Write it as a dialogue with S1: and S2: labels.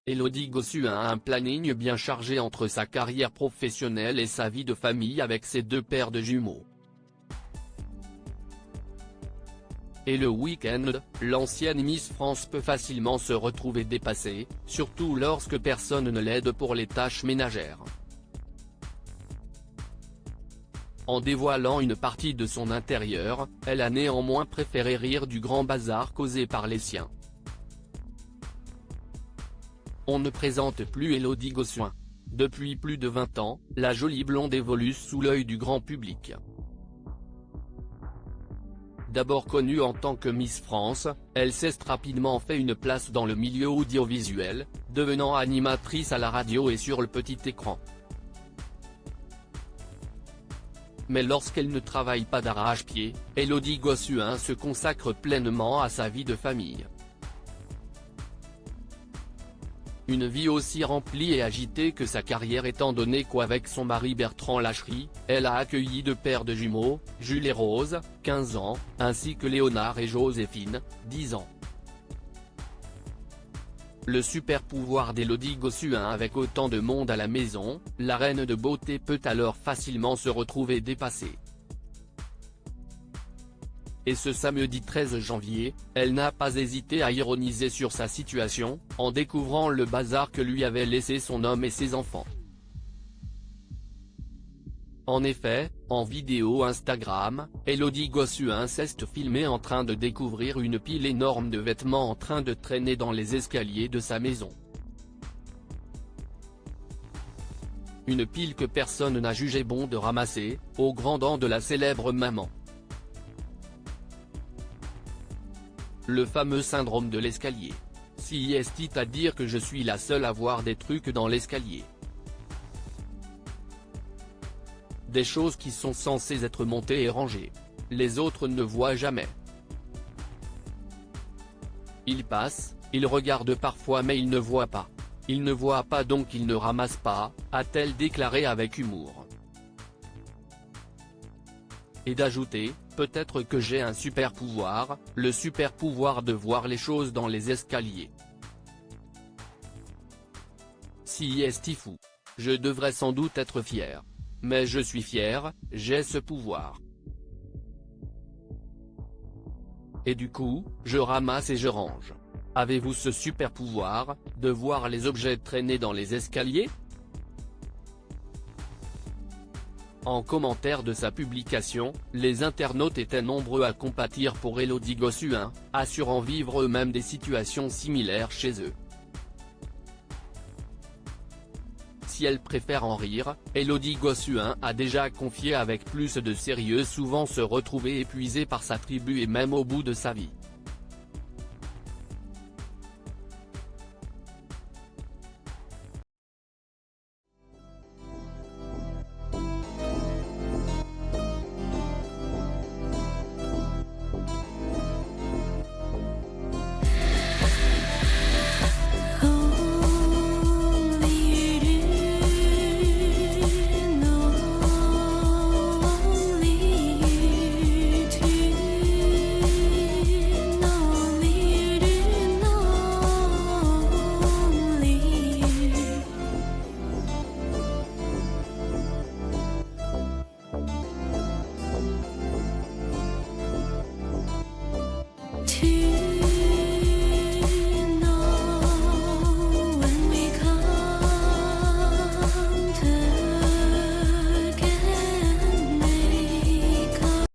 S1: Élodie Gossuin a un planning bien chargé entre sa carrière professionnelle et sa vie de famille avec ses deux paires de jumeaux. Et le week-end, l'ancienne Miss France peut facilement se retrouver dépassée, surtout lorsque personne ne l'aide pour les tâches ménagères. En dévoilant une partie de son intérieur, elle a néanmoins préféré rire du grand bazar causé par les siens. On ne présente plus Élodie Gossuin. Depuis plus de 20 ans, la jolie blonde évolue sous l'œil du grand public. D'abord connue en tant que Miss France, elle s'est rapidement fait une place dans le milieu audiovisuel, devenant animatrice à la radio et sur le petit écran. Mais lorsqu'elle ne travaille pas d'arrache-pied, Élodie Gossuin se consacre pleinement à sa vie de famille. Une vie aussi remplie et agitée que sa carrière étant donné qu'avec son mari Bertrand Lachery, elle a accueilli deux paires de jumeaux, Jules et Rose, 15 ans, ainsi que Léonard et Joséphine, 10 ans. Le super pouvoir d'Élodie Gossuin avec autant de monde à la maison, la reine de beauté peut alors facilement se retrouver dépassée. Et ce samedi 13 janvier, elle n'a pas hésité à ironiser sur sa situation, en découvrant le bazar que lui avaient laissé son homme et ses enfants. En effet, en vidéo Instagram, Élodie Gossuin s'est filmée en train de découvrir une pile énorme de vêtements en train de traîner dans les escaliers de sa maison. Une pile que personne n'a jugé bon de ramasser, au grand dam de la célèbre maman. Le fameux syndrome de l'escalier. Si est-il à dire que je suis la seule à voir des trucs dans l'escalier. Des choses qui sont censées être montées et rangées. Les autres ne voient jamais. Ils passent, ils regardent parfois mais ils ne voient pas. Ils ne voient pas donc ils ne ramassent pas, a-t-elle déclaré avec humour. Et d'ajouter, peut-être que j'ai un super pouvoir, le super pouvoir de voir les choses dans les escaliers. Si est fou. Je devrais sans doute être fier. Mais je suis fier, j'ai ce pouvoir. Et du coup, je ramasse et je range. Avez-vous ce super pouvoir, de voir les objets traîner dans les escaliers ? En commentaire de sa publication, les internautes étaient nombreux à compatir pour Élodie Gossuin, assurant vivre eux-mêmes des situations similaires chez eux. Si elle préfère en rire, Élodie Gossuin a déjà confié avec plus de sérieux souvent se retrouver épuisée par sa tribu et même au bout de sa vie.